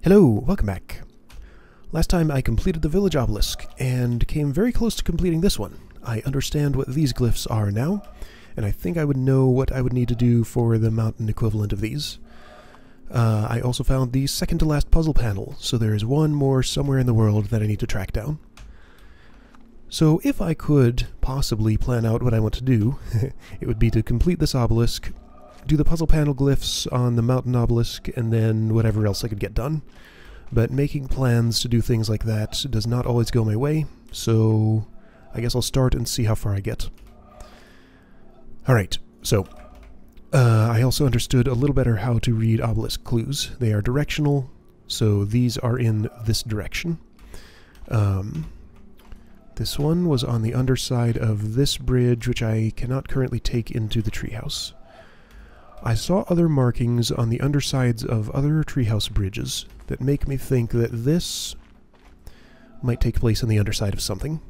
Hello, welcome back. Last time I completed the village obelisk, and came very close to completing this one. I understand what these glyphs are now, and I think I would know what I would need to do for the mountain equivalent of these. I also found the second to last puzzle panel, so there is one more somewhere in the world that I need to track down. So if I could possibly plan out what I want to do, it would be to complete this obelisk, do the puzzle panel glyphs on the mountain obelisk, and then whatever else I could get done. But making plans to do things like that does not always go my way, so I guess I'll start and see how far I get. Alright, so I also understood a little better how to read obelisk clues. They are directional, so these are in this direction. This one was on the underside of this bridge, which I cannot currently take into the treehouse. I saw other markings on the undersides of other treehouse bridges that make me think that this might take place on the underside of something.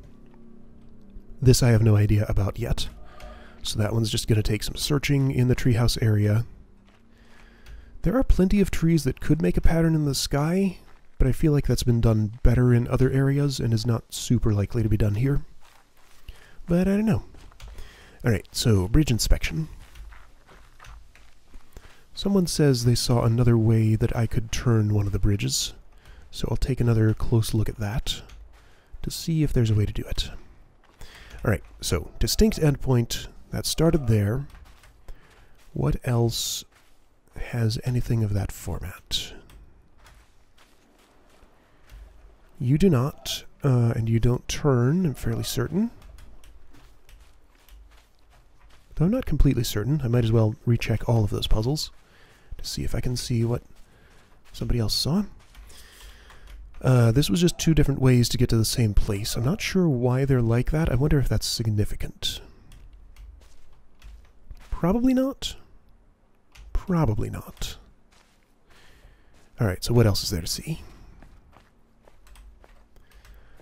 This I have no idea about yet. So that one's just going to take some searching in the treehouse area. There are plenty of trees that could make a pattern in the sky, but I feel like that's been done better in other areas and is not super likely to be done here. But I don't know. Alright, so bridge inspection. Someone says they saw another way that I could turn one of the bridges, so I'll take another close look at that to see if there's a way to do it. Alright, so distinct endpoint, that started there. What else has anything of that format? You do not, and you don't turn, I'm fairly certain. Though I'm not completely certain, I might as well recheck all of those puzzles to see if I can see what somebody else saw. This was just two different ways to get to the same place. I'm not sure why they're like that. I wonder if that's significant. Probably not. Probably not. Alright, so what else is there to see?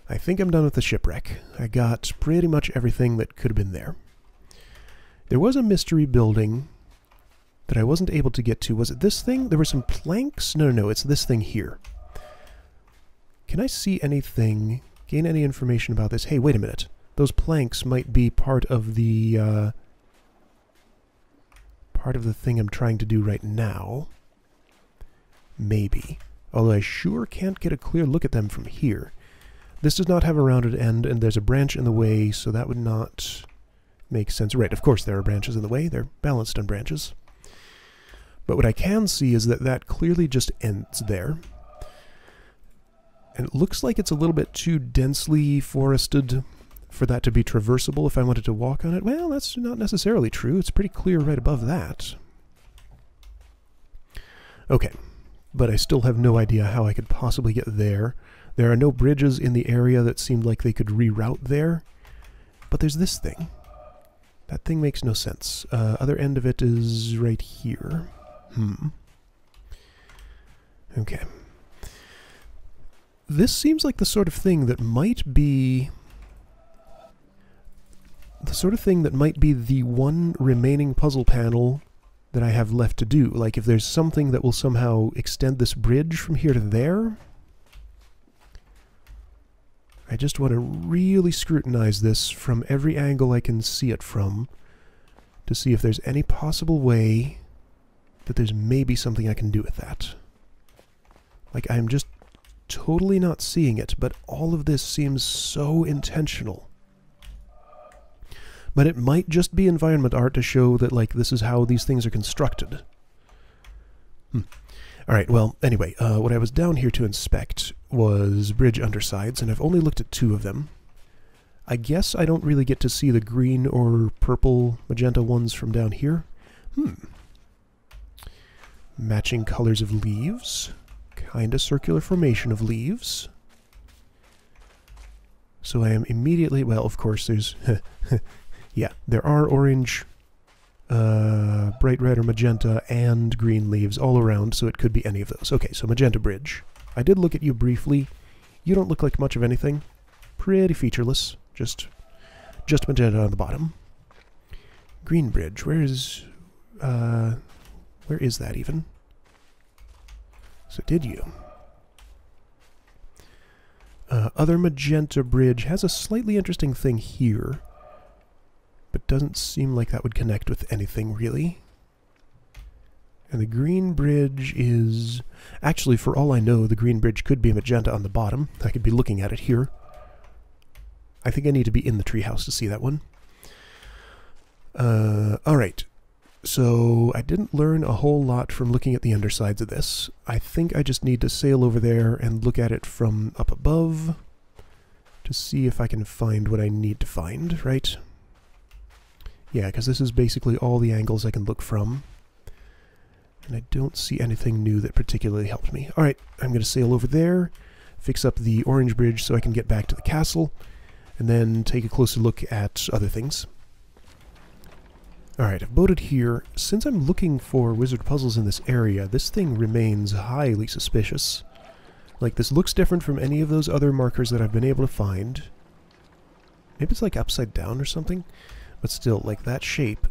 I think I'm done with the shipwreck. I got pretty much everything that could have been there. There was a mystery building that I wasn't able to get to. Was it this thing? There were some planks? No, it's this thing here. Can I see anything, gain any information about this? Hey, wait a minute. Those planks might be part of the thing I'm trying to do right now. Maybe. Although I sure can't get a clear look at them from here. This does not have a rounded end, and there's a branch in the way, so that would not make sense. Right, of course there are branches in the way. They're balanced on branches. But what I can see is that that clearly just ends there. And it looks like it's a little bit too densely forested for that to be traversable if I wanted to walk on it. Well, that's not necessarily true. It's pretty clear right above that. Okay, but I still have no idea how I could possibly get there. There are no bridges in the area that seemed like they could reroute there. But there's this thing. That thing makes no sense. Other end of it is right here. Okay. This seems like the sort of thing that might be the one remaining puzzle panel that I have left to do. Like if there's something that will somehow extend this bridge from here to there. I just want to really scrutinize this from every angle I can see it from to see if there's any possible way that there's maybe something I can do with that. Like, I'm just totally not seeing it, but all of this seems so intentional. But it might just be environment art to show that, like, this is how these things are constructed. Alright, well, anyway, what I was down here to inspect was bridge undersides, and I've only looked at two of them. I guess I don't really get to see the green or purple magenta ones from down here. Matching colors of leaves. Kinda circular formation of leaves. So I am immediately, well, of course there's, yeah, there are orange, bright red or magenta, and green leaves all around, so it could be any of those. Okay, so magenta bridge. I did look at you briefly. You don't look like much of anything. Pretty featureless. Just magenta on the bottom. Green bridge. Where is that even? So did you? other magenta bridge has a slightly interesting thing here, but doesn't seem like that would connect with anything, really. And the green bridge is... Actually, for all I know, the green bridge could be magenta on the bottom. I could be looking at it here. I think I need to be in the treehouse to see that one. Alright. So, I didn't learn a whole lot from looking at the undersides of this. I think I just need to sail over there and look at it from up above to see if I can find what I need to find, right? Yeah, because this is basically all the angles I can look from. And I don't see anything new that particularly helped me. Alright, I'm going to sail over there, fix up the orange bridge so I can get back to the castle, and then take a closer look at other things. Alright, I've boated here. Since I'm looking for wizard puzzles in this area, this thing remains highly suspicious. Like, this looks different from any of those other markers that I've been able to find. Maybe it's like upside down or something? But still, like, that shape.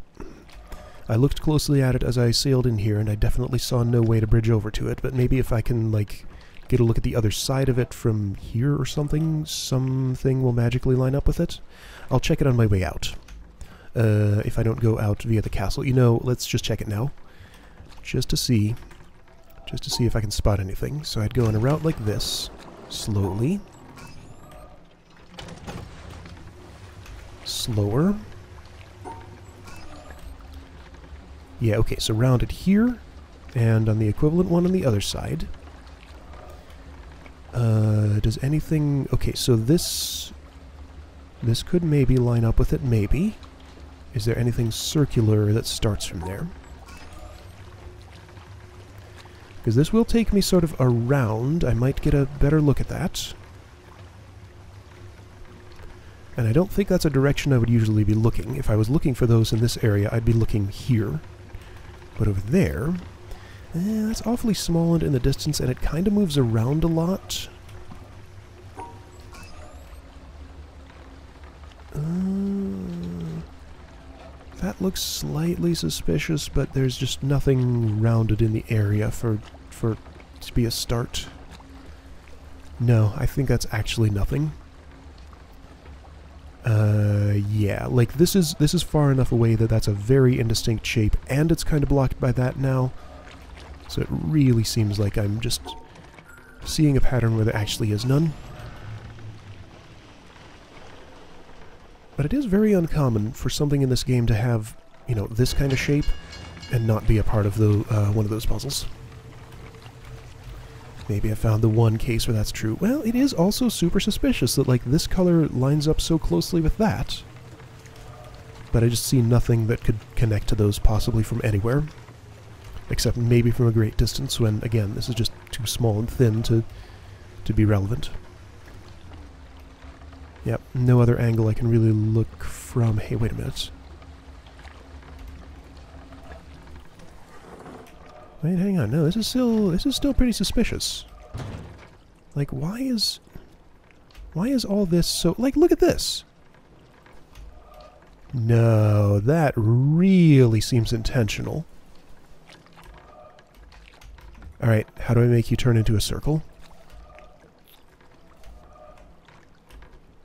I looked closely at it as I sailed in here, and I definitely saw no way to bridge over to it, but maybe if I can, like, get a look at the other side of it from here or something, something will magically line up with it. I'll check it on my way out. If I don't go out via the castle. You know, let's just check it now. Just to see if I can spot anything. So I'd go on a route like this, slowly. Slower. Yeah, okay, so round it here, and on the equivalent one on the other side. Does anything... Okay, so this could maybe line up with it, maybe. Is there anything circular that starts from there? Because this will take me sort of around. I might get a better look at that. And I don't think that's a direction I would usually be looking. If I was looking for those in this area, I'd be looking here. But over there, that's awfully small and in the distance, and it kind of moves around a lot. That looks slightly suspicious, but there's just nothing rounded in the area for to be a start. No, I think that's actually nothing. Yeah, like this is far enough away that that's a very indistinct shape, and it's kind of blocked by that now. So it really seems like I'm just seeing a pattern where there actually is none. But it is very uncommon for something in this game to have, you know, this kind of shape and not be a part of the one of those puzzles. Maybe I found the one case where that's true. Well, it is also super suspicious that, like, this color lines up so closely with that. But I just see nothing that could connect to those possibly from anywhere. Except maybe from a great distance when, again, this is just too small and thin to be relevant. Yep, no other angle I can really look from. Hey, wait a minute. Wait, hang on. No, this is still pretty suspicious. Like, why is all this so... Like, look at this! No, that really seems intentional. Alright, how do I make you turn into a circle?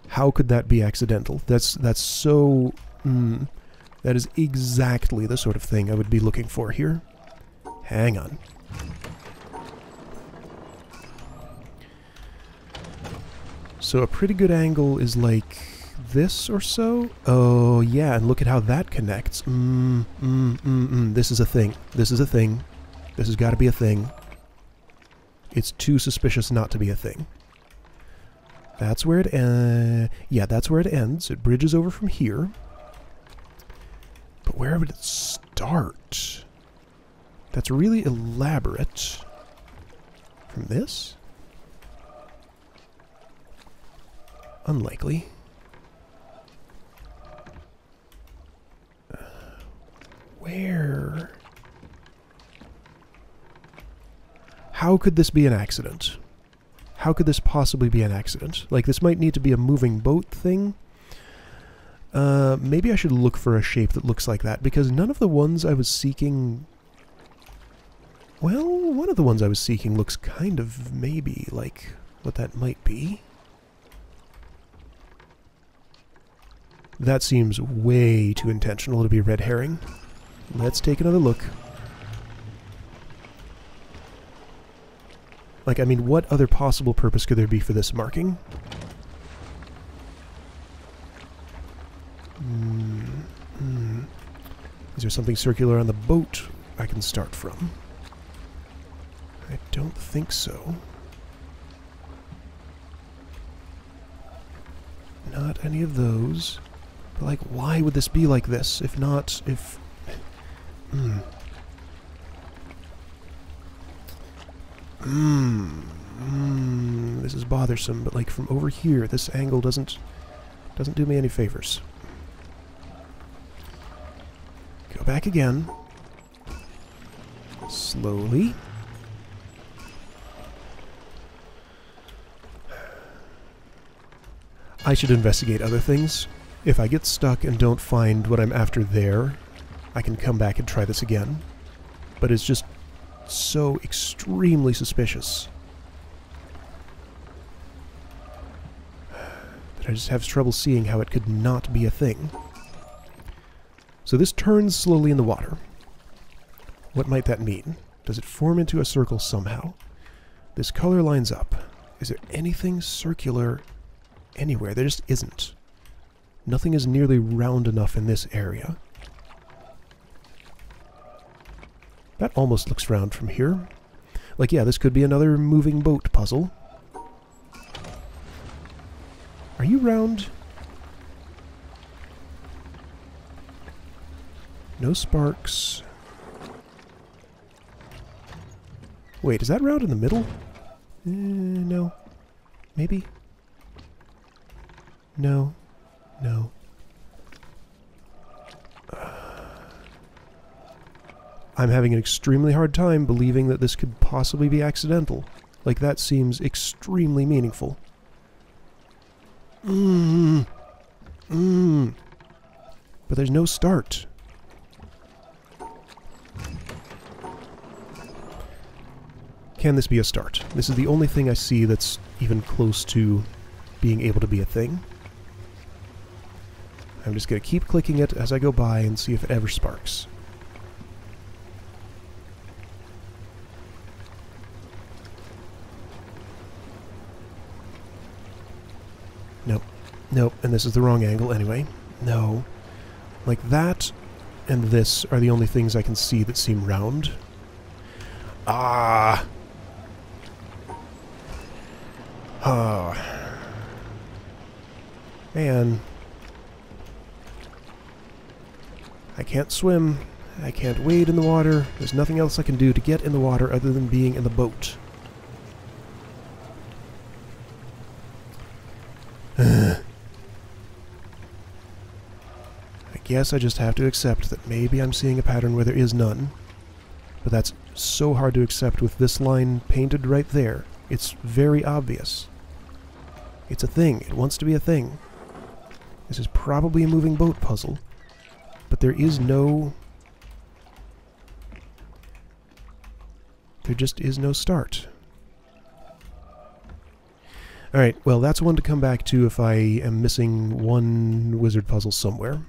How could that be accidental? That's so... that is exactly the sort of thing I would be looking for here. Hang on. So a pretty good angle is like this or so? Oh, yeah, and look at how that connects. This is a thing. This is a thing. This has got to be a thing. It's too suspicious not to be a thing. That's where it yeah, that's where it ends. It bridges over from here. But where would it start? That's really elaborate. From this? Unlikely. Where? How could this be an accident? How could this possibly be an accident? Like, this might need to be a moving boat thing. Maybe I should look for a shape that looks like that, because none of the ones I was seeking... Well, one of the ones I was seeking looks kind of maybe like what that might be. That seems way too intentional to be a red herring. Let's take another look. Like, I mean, what other possible purpose could there be for this marking? Is there something circular on the boat I can start from? I don't think so. Not any of those. But, like, why would this be like this? If not, if... This is bothersome, but, like, from over here, this angle doesn't do me any favors. Go back again. Slowly. I should investigate other things. If I get stuck and don't find what I'm after there, I can come back and try this again. But it's just so extremely suspicious that I just have trouble seeing how it could not be a thing. So this turns slowly in the water. What might that mean? Does it form into a circle somehow? This color lines up. Is there anything circular anywhere? There just isn't. Nothing is nearly round enough in this area. That almost looks round from here. Like, yeah, this could be another moving boat puzzle. Are you round? No sparks. Wait, is that round in the middle? No. Maybe? No. No. I'm having an extremely hard time believing that this could possibly be accidental. Like, that seems extremely meaningful. But there's no start. Can this be a start? This is the only thing I see that's even close to being able to be a thing. I'm just going to keep clicking it as I go by and see if it ever sparks. Nope. Nope, and this is the wrong angle anyway. No. Like that and this are the only things I can see that seem round. Ah! Oh. Man. I can't swim. I can't wade in the water. There's nothing else I can do to get in the water other than being in the boat. I guess I just have to accept that maybe I'm seeing a pattern where there is none. But that's so hard to accept with this line painted right there. It's very obvious. It's a thing. It wants to be a thing. This is probably a moving boat puzzle. But there is no... There just is no start. Alright, well, that's one to come back to if I am missing one wizard puzzle somewhere.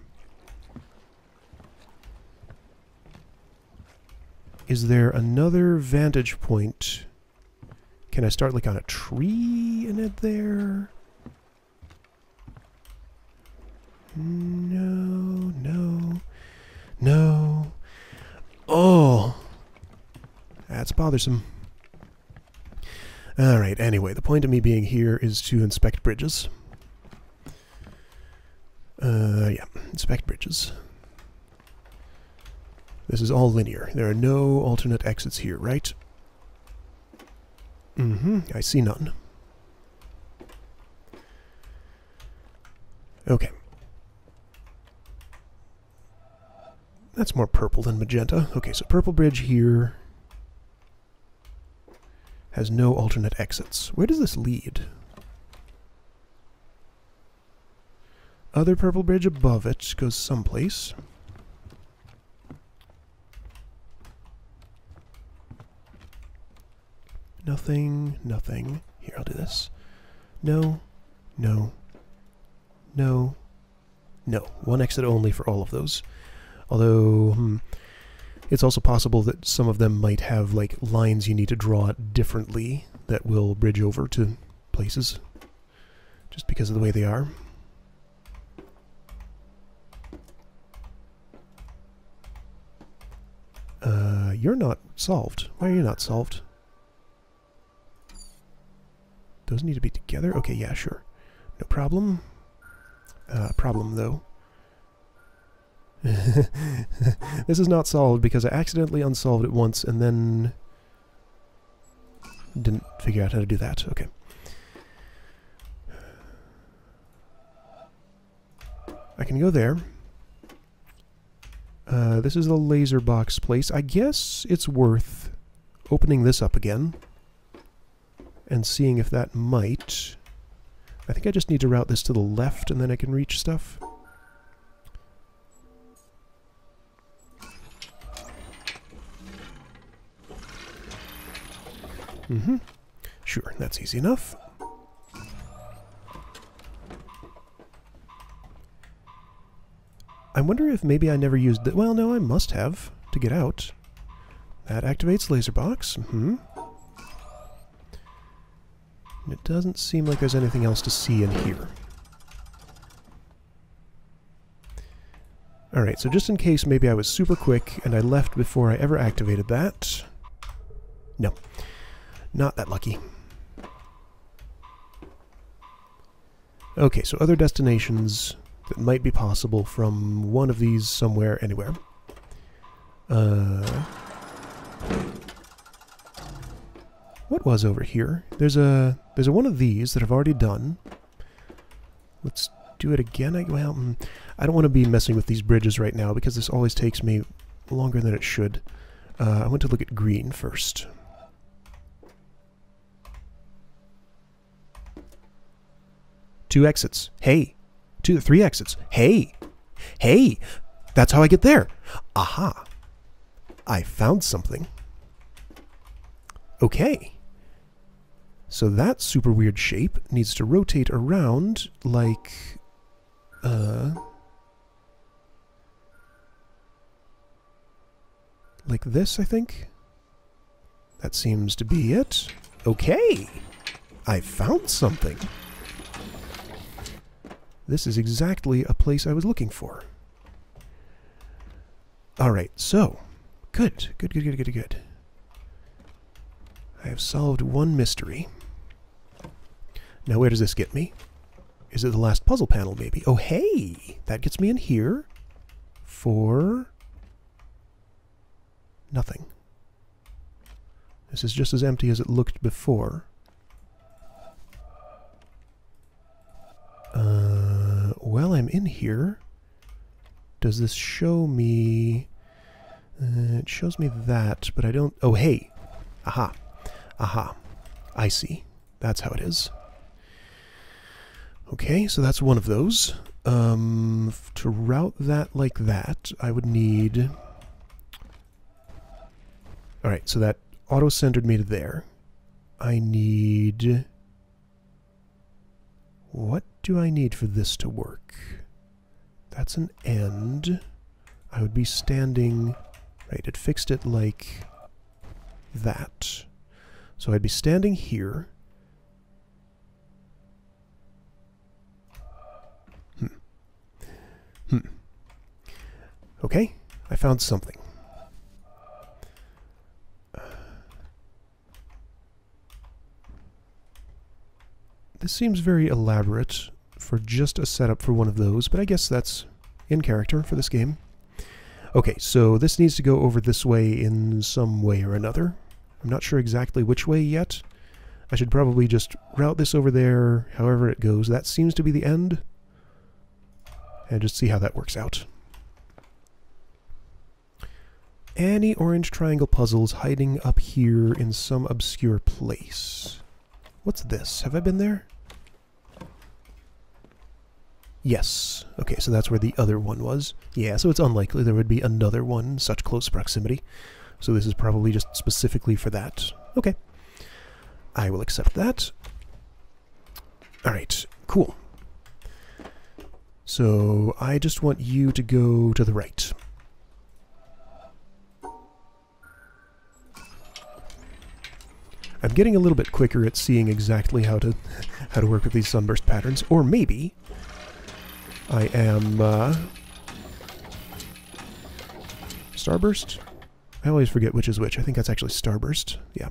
Is there another vantage point? Can I start, like, on a tree in it there? No, no, no. Oh! That's bothersome. Alright, anyway, the point of me being here is to inspect bridges. Yeah, inspect bridges. This is all linear. There are no alternate exits here, right? I see none. Okay. That's more purple than magenta. Okay, so purple bridge here has no alternate exits. Where does this lead? Other purple bridge above it goes someplace. Nothing, nothing. Here, I'll do this. No, no, no, No, one exit only for all of those. Although, it's also possible that some of them might have, like, lines you need to draw differently that will bridge over to places, just because of the way they are. You're not solved. Why are you not solved? Those need to be together? Okay, yeah, sure. No problem. Problem, though. This is not solved because I accidentally unsolved it once and then didn't figure out how to do that. Okay. I can go there. This is the laser box place. I guess it's worth opening this up again and seeing if that might... I think I just need to route this to the left and then I can reach stuff. Sure, that's easy enough. I wonder if maybe I never used the... Well, no, I must have to get out. That activates laser box. It doesn't seem like there's anything else to see in here. Alright, so just in case maybe I was super quick and I left before I ever activated that. No. Not that lucky. Okay, so other destinations that might be possible from one of these somewhere, anywhere. What was over here? There's a one of these that I've already done. Let's do it again. Well, I don't want to be messing with these bridges right now because this always takes me longer than it should. I want to look at green first. Two exits. Hey. Three exits. Hey. Hey. That's how I get there. Aha. I found something. Okay. So that super weird shape needs to rotate around like... like this, I think? That seems to be it. Okay. I found something. This is exactly a place I was looking for. Alright, so... Good. I have solved one mystery. Now where does this get me? Is it the last puzzle panel, maybe? Oh, hey! That gets me in here for... nothing. This is just as empty as it looked before. Well, I'm in here. Does this show me... it shows me that, but I don't... Oh, hey! Aha. Aha. I see. That's how it is. Okay, so that's one of those. To route that like that, I would need... Alright, so that auto-centered me to there. I need... What do I need for this to work? That's an end. I would be standing... Right, it fixed it like that. So I'd be standing here. Okay, I found something. This seems very elaborate for just a setup for one of those, but I guess that's in character for this game. Okay, so this needs to go over this way in some way or another. I'm not sure exactly which way yet. I should probably just route this over there, however it goes. That seems to be the end. And just see how that works out. Any orange triangle puzzles hiding up here in some obscure place. What's this? Have I been there? Yes. Okay, so that's where the other one was. Yeah, so it's unlikely there would be another one in such close proximity. So this is probably just specifically for that. Okay. I will accept that. Alright, cool. So I just want you to go to the right. I'm getting a little bit quicker at seeing exactly how to work with these sunburst patterns, or maybe I am starburst? I always forget which is which. I think that's actually starburst. Yeah,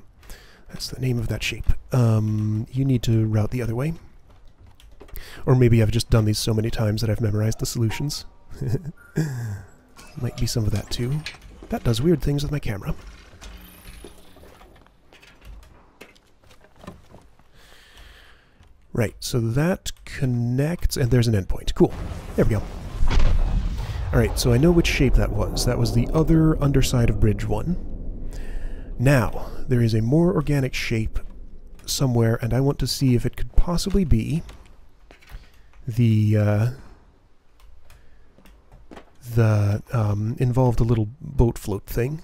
that's the name of that shape. You need to route the other way. Or maybe I've just done these so many times that I've memorized the solutions. Might be some of that too. That does weird things with my camera. Right, so that connects, and there's an endpoint. Cool. There we go. Alright, so I know which shape that was. That was the other underside of bridge 1. Now, there is a more organic shape somewhere, and I want to see if it could possibly be the involved a little boat float thing.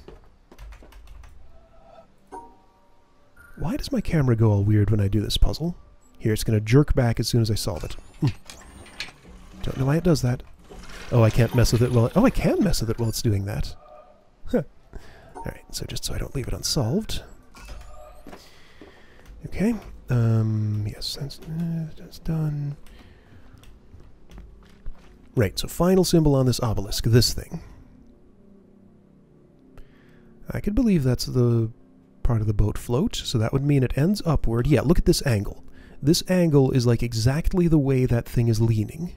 Why does my camera go all weird when I do this puzzle? Here, it's going to jerk back as soon as I solve it. Don't know why it does that. Oh, I can't mess with it while... Oh, I can mess with it while it's doing that. Huh. Alright, so just so I don't leave it unsolved. Okay. Yes, that's done. Right, so final symbol on this obelisk, this thing. I could believe that's the part of the boat float, so that would mean it ends upward. Yeah, look at this angle. This angle is like exactly the way that thing is leaning.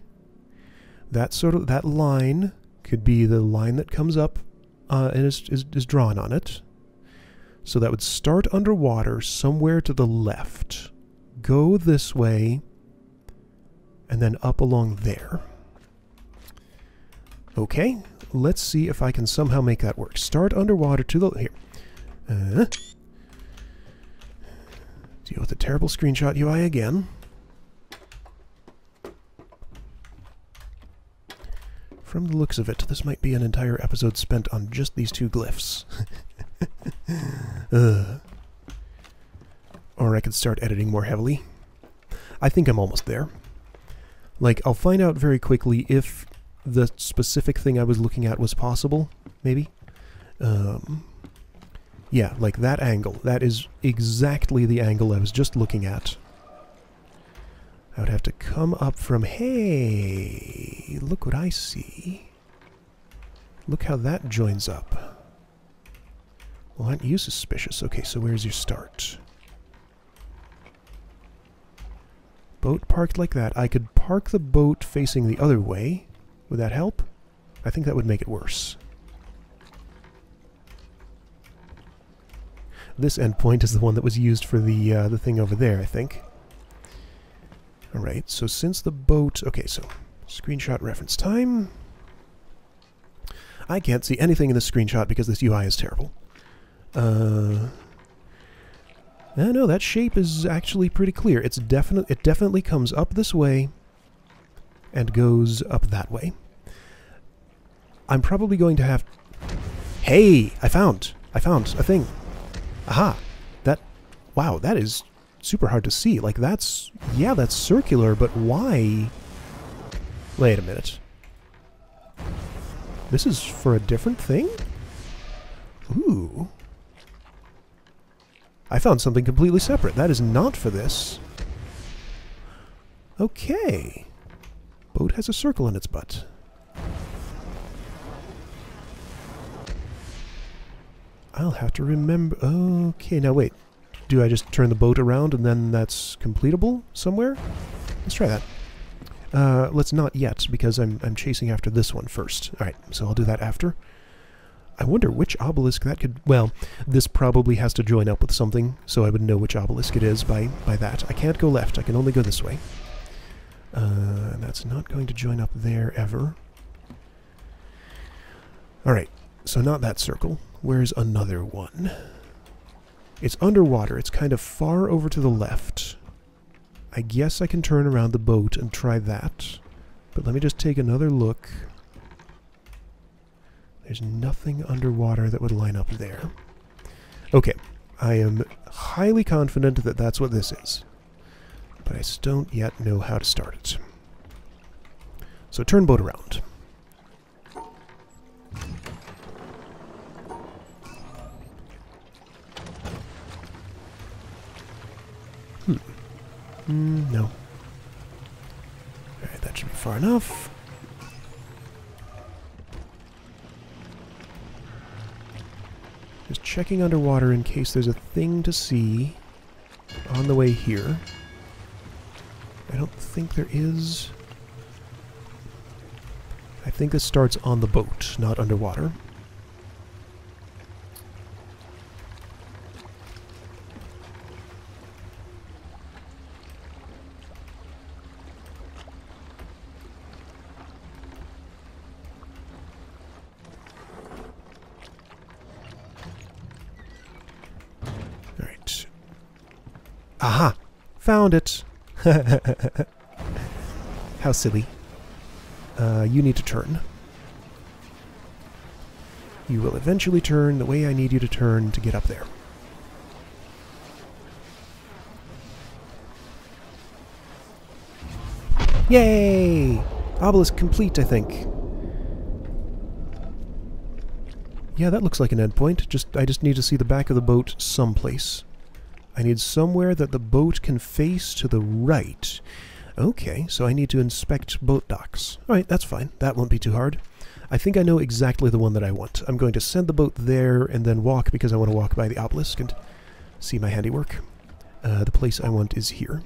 That line could be the line that comes up and is drawn on it. So that would start underwater somewhere to the left, go this way, and then up along there. Okay, let's see if I can somehow make that work. Start underwater to the... Here. Deal with the terrible screenshot UI again. From the looks of it, this might be an entire episode spent on just these two glyphs. Or I could start editing more heavily. I think I'm almost there. Like, I'll find out very quickly if the specific thing I was looking at was possible, maybe. Yeah, like that angle. That is exactly the angle I was just looking at. I would have to come up from... Hey, look what I see. Look how that joins up. Well, aren't you suspicious? Okay, so where's your start? Boat parked like that. I could park the boat facing the other way. Would that help? I think that would make it worse. This endpoint is the one that was used for the thing over there, I think. Alright, so since the boat... Okay, so screenshot reference time. I can't see anything in this screenshot because this UI is terrible. No, that shape is actually pretty clear. It definitely comes up this way and goes up that way. I'm probably going to have... Hey! I found a thing. Aha! Wow, that is super hard to see. Like, that's... Yeah, that's circular, but why? Wait a minute. This is for a different thing? Ooh. I found something completely separate. That is not for this. Okay. Boat has a circle in its butt. I'll have to remember... Okay, now wait. Do I just turn the boat around and then that's completable somewhere? Let's try that. Let's not yet, because I'm chasing after this one first. Alright, so I'll do that after. I wonder which obelisk that could... Well, this probably has to join up with something, so I would know which obelisk it is by that. I can't go left, I can only go this way. That's not going to join up there ever. Alright, so not that circle. Where's another one? It's underwater. It's kind of far over to the left. I guess I can turn around the boat and try that. But let me just take another look. There's nothing underwater that would line up there. Okay. I am highly confident that that's what this is. But I still don't yet know how to start it. So turn boat around. No. Alright, that should be far enough. Just checking underwater in case there's a thing to see on the way here. I don't think there is. I think this starts on the boat, not underwater. Alright. Aha! Found it! How silly. You need to turn. You will eventually turn the way I need you to turn to get up there. Yay! Obelisk complete, I think. Yeah, that looks like an endpoint. I just need to see the back of the boat someplace. I need somewhere that the boat can face to the right. Okay, so I need to inspect boat docks. Alright, that's fine. That won't be too hard. I think I know exactly the one that I want. I'm going to send the boat there and then walk because I want to walk by the obelisk and see my handiwork. The place I want is here.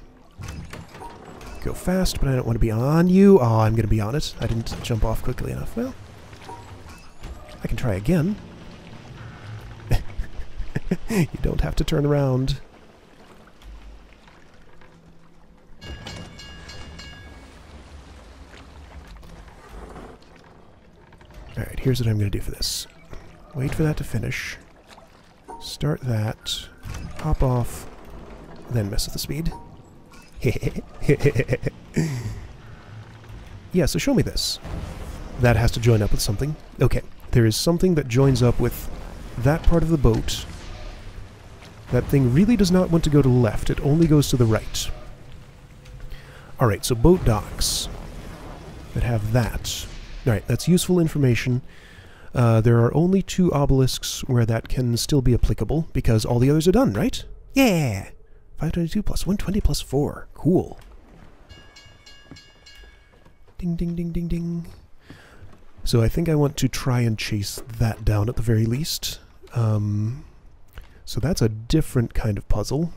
Go fast, but I don't want to be on you. Oh, I'm going to be on it. I didn't jump off quickly enough. Well, I can try again. You don't have to turn around. Alright, here's what I'm going to do for this. Wait for that to finish. Start that. Hop off. Then mess with the speed. Yeah, so show me this. That has to join up with something. Okay, there is something that joins up with that part of the boat. That thing really does not want to go to the left. It only goes to the right. Alright, so boat docks that have that. Alright, that's useful information. There are only 2 obelisks where that can still be applicable, because all the others are done, right? Yeah! 522 plus 120 plus 4. Cool. Ding, ding, ding, ding, ding. So I think I want to try and chase that down at the very least. So that's a different kind of puzzle.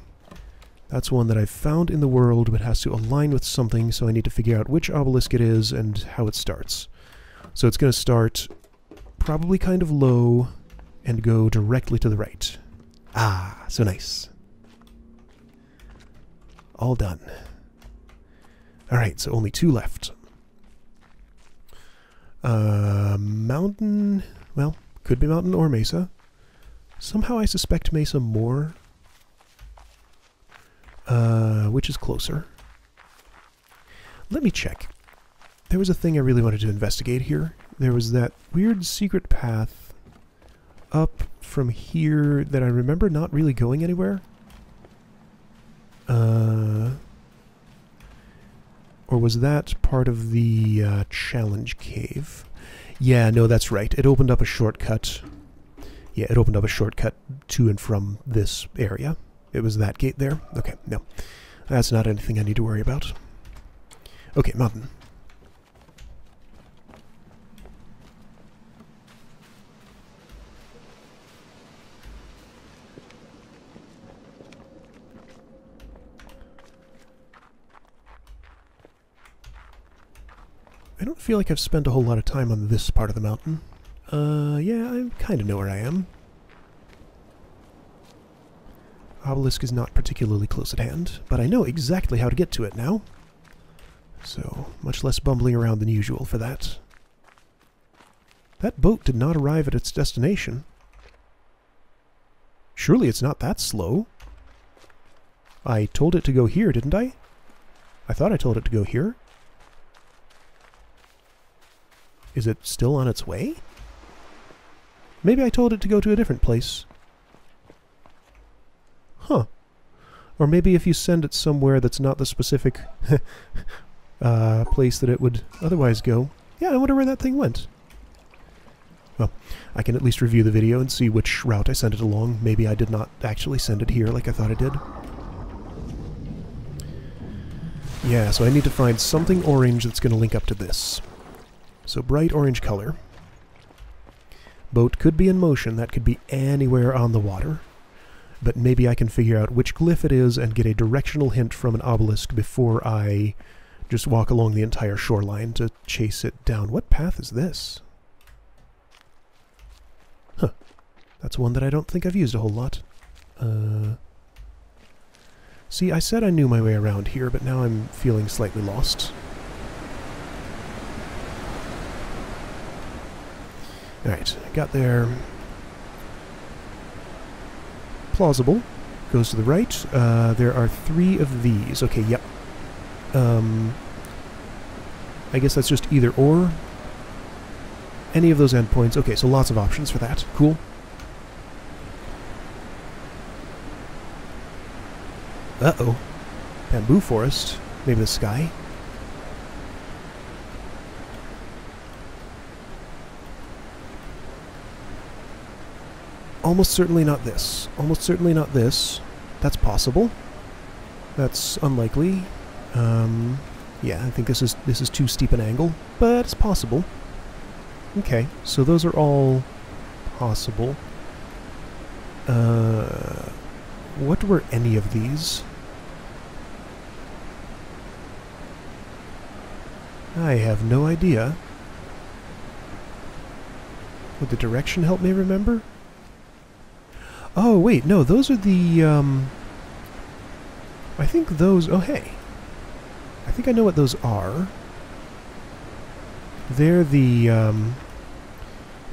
That's one that I've found in the world, but has to align with something, so I need to figure out which obelisk it is and how it starts. So it's going to start probably kind of low and go directly to the right. Ah, so nice. All done. Alright, so only 2 left. Mountain... Well, could be mountain or mesa. Somehow I suspect mesa more. Which is closer? Let me check. There was a thing I really wanted to investigate here. There was that weird secret path up from here that I remember not really going anywhere. Or was that part of the challenge cave? Yeah, no, that's right. It opened up a shortcut. Yeah, it opened up a shortcut to and from this area. It was that gate there? Okay, no. That's not anything I need to worry about. Okay, mountain. I don't feel like I've spent a whole lot of time on this part of the mountain. Yeah, I kind of know where I am. Obelisk is not particularly close at hand, but I know exactly how to get to it now. So, much less bumbling around than usual for that. That boat did not arrive at its destination. Surely it's not that slow. I told it to go here, didn't I? I thought I told it to go here. Is it still on its way? Maybe I told it to go to a different place. Huh. Or maybe if you send it somewhere that's not the specific place that it would otherwise go. Yeah, I wonder where that thing went. Well, I can at least review the video and see which route I sent it along. Maybe I did not actually send it here like I thought I did. Yeah, so I need to find something orange that's going to link up to this. So bright orange color. Boat could be in motion. That could be anywhere on the water. But maybe I can figure out which glyph it is and get a directional hint from an obelisk before I just walk along the entire shoreline to chase it down. What path is this? Huh. That's one that I don't think I've used a whole lot. See, I said I knew my way around here, but now I'm feeling slightly lost. Alright, got there. Plausible. Goes to the right. There are 3 of these. Okay, yep. I guess that's just either or. Any of those endpoints. Okay, so lots of options for that. Cool. Uh-oh. Bamboo forest. Maybe the sky. Almost certainly not this. Almost certainly not this. That's possible. That's unlikely. Yeah, I think this is too steep an angle, but it's possible. Okay, so those are all possible. What were any of these? I have no idea. Would the direction help me remember? Oh, wait, no, those are the, I think those... Oh, hey. I think I know what those are. They're the,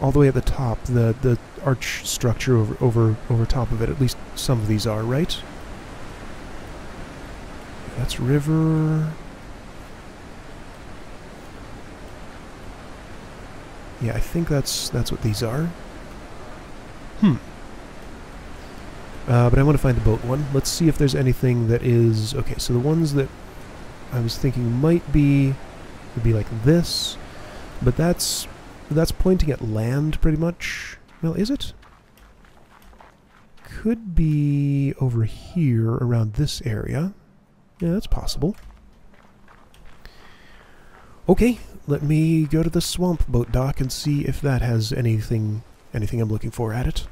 all the way at the top, the arch structure over top of it. At least some of these are, right? That's river... Yeah, I think that's what these are. But I want to find the boat one. Let's see if there's anything that is... Okay, so the ones that I was thinking might be... would be like this. But that's pointing at land, pretty much. Well, is it? Could be over here, around this area. Yeah, that's possible. Okay, let me go to the swamp boat dock and see if that has anything I'm looking for at it.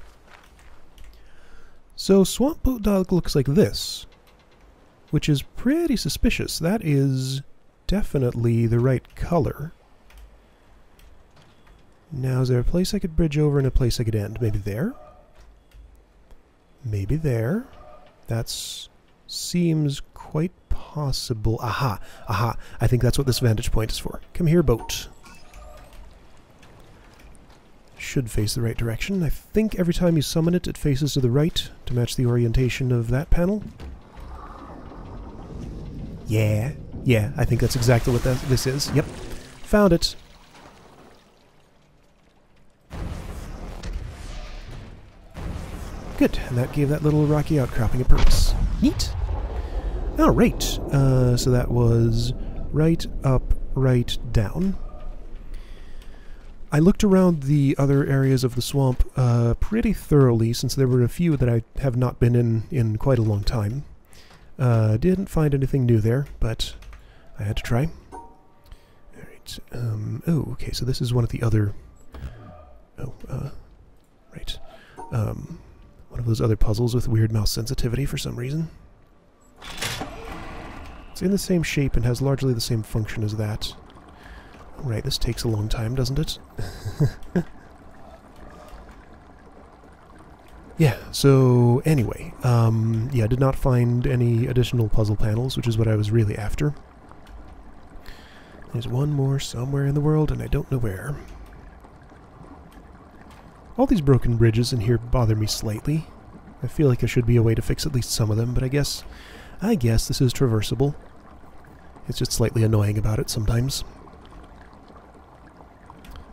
So, swamp boat dock looks like this, which is pretty suspicious. That is definitely the right color. Now, is there a place I could bridge over and a place I could end? Maybe there? Maybe there. That seems quite possible. Aha! Aha! I think that's what this vantage point is for. Come here, boat. Should face the right direction. I think every time you summon it, it faces to the right to match the orientation of that panel. Yeah. Yeah, I think that's exactly what this is. Yep. Found it. Good, and that gave that little rocky outcropping a purpose. Neat! Alright, so that was right up, right down. I looked around the other areas of the swamp pretty thoroughly, since there were a few that I have not been in quite a long time. Didn't find anything new there, but I had to try. Alright, oh, okay, so this is one of the other... Oh, right. One of those other puzzles with weird mouse sensitivity for some reason. It's in the same shape and has largely the same function as that. Right, this takes a long time, doesn't it? Yeah, so anyway, yeah, I did not find any additional puzzle panels, which is what I was really after. There's one more somewhere in the world, and I don't know where. All these broken bridges in here bother me slightly. I feel like there should be a way to fix at least some of them, but I guess this is traversable. It's just slightly annoying about it sometimes.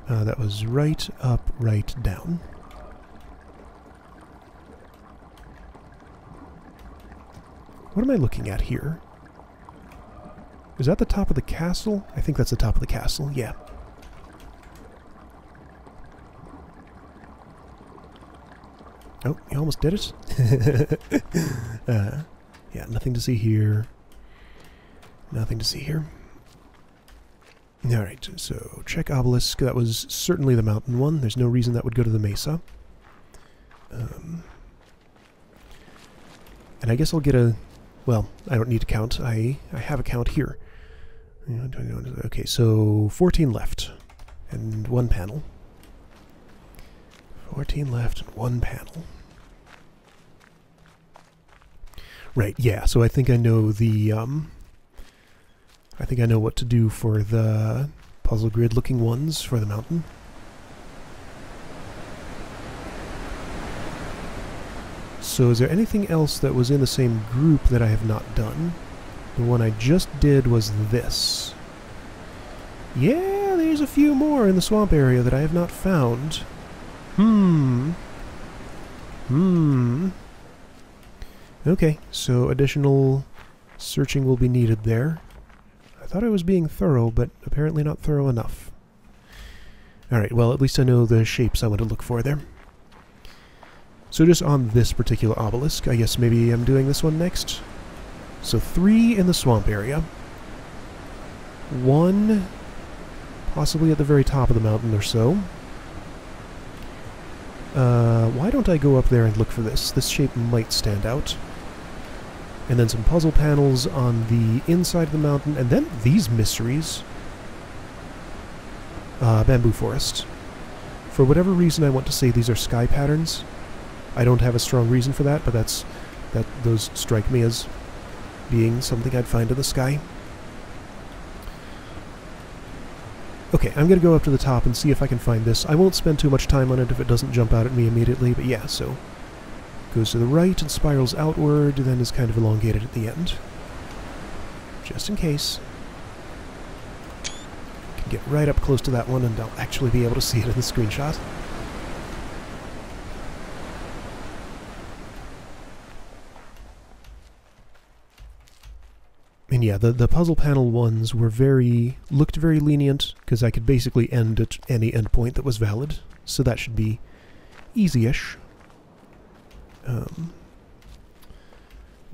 That was right up, right down. What am I looking at here? Is that the top of the castle? I think that's the top of the castle, yeah. Oh, you almost did it? Yeah, nothing to see here. Nothing to see here. Alright, so check obelisk. That was certainly the mountain one. There's no reason that would go to the mesa. And I guess I'll get a... Well, I don't need to count. I have a count here. Okay, so 14 left. And one panel. 14 left and one panel. Right, yeah, so I think I know the, I think I know what to do for the puzzle grid looking ones for the mountain. So is there anything else that was in the same group that I have not done? The one I just did was this. Yeah, there's a few more in the swamp area that I have not found. Okay, so additional searching will be needed there. I thought I was being thorough, but apparently not thorough enough. Alright, well, at least I know the shapes I want to look for there. So just on this particular obelisk, I guess maybe I'm doing this one next. So 3 in the swamp area. 1 possibly at the very top of the mountain or so. Why don't I go up there and look for this? This shape might stand out. And then some puzzle panels on the inside of the mountain, and then these mysteries. Bamboo forest. For whatever reason, I want to say these are sky patterns. I don't have a strong reason for that, but those strike me as being something I'd find in the sky. Okay, I'm going to go up to the top and see if I can find this. I won't spend too much time on it if it doesn't jump out at me immediately, but yeah, so... Goes to the right and spirals outward, then is kind of elongated at the end. Just in case. Can get right up close to that one and I'll actually be able to see it in the screenshot. And yeah, the puzzle panel ones were looked very lenient, because I could basically end at any endpoint that was valid, so that should be easy-ish.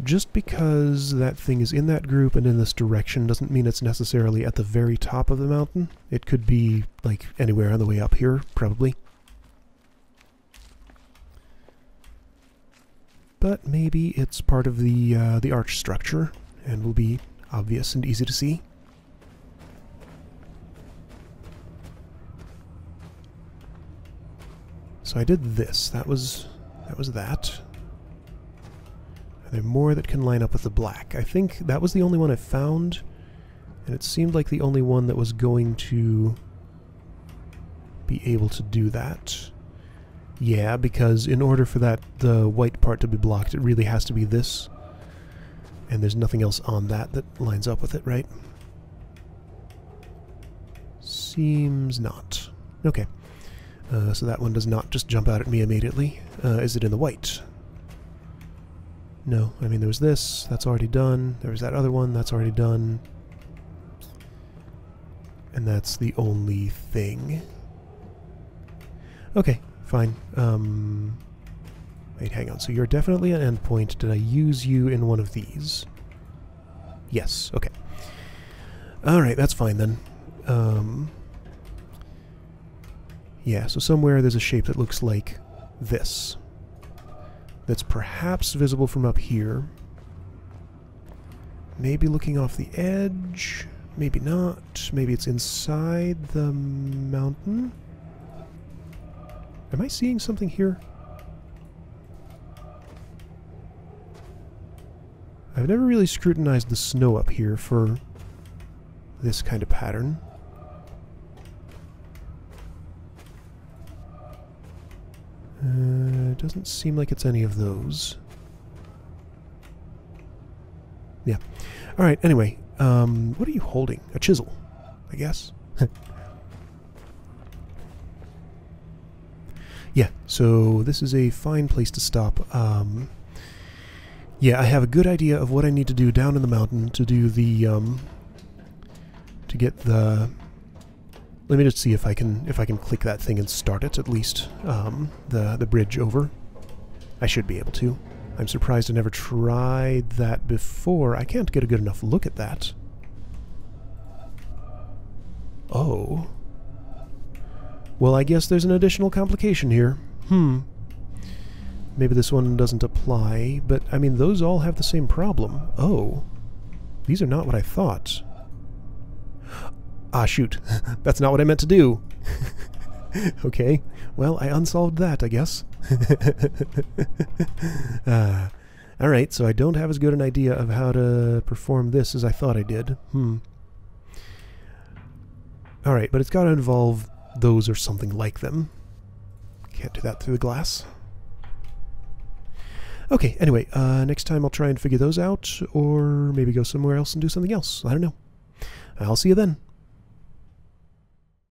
Just because that thing is in that group and in this direction doesn't mean it's necessarily at the very top of the mountain. It could be, like, anywhere on the way up here, probably. But maybe it's part of the arch structure, and will be obvious and easy to see. So I did this. That was that. Are there more that can line up with the black? I think that was the only one I found, and it seemed like the only one that was going to be able to do that. Yeah, because in order for the white part to be blocked, it really has to be this. And there's nothing else on that lines up with it, right? Seems not. Okay. So that one does not just jump out at me immediately. Is it in the white? No. I mean, there was this. That's already done. There was that other one. That's already done. And that's the only thing. Okay. Fine. Wait, hang on. So you're definitely an endpoint. Did I use you in one of these? Yes. Okay. Alright, that's fine then. Yeah, so somewhere there's a shape that looks like this. That's perhaps visible from up here. Maybe looking off the edge. Maybe not. Maybe it's inside the mountain. Am I seeing something here? I've never really scrutinized the snow up here for this kind of pattern. It doesn't seem like it's any of those. Yeah. Alright, anyway. What are you holding? A chisel, I guess? Yeah, so this is a fine place to stop. Yeah, I have a good idea of what I need to do down in the mountain to do the to get the... Let me just see if I can click that thing and start it, at least. The bridge over. I should be able to. I'm surprised I never tried that before. I can't get a good enough look at that. Oh. Well, I guess there's an additional complication here. Maybe this one doesn't apply, but, I mean, those all have the same problem. Oh. These are not what I thought. Ah, shoot. That's not what I meant to do. Okay. Well, I unsolved that, I guess. Alright, so I don't have as good an idea of how to perform this as I thought I did. Alright, but it's got to involve those or something like them. Can't do that through the glass. Okay, anyway, next time I'll try and figure those out, or maybe go somewhere else and do something else. I don't know. I'll see you then.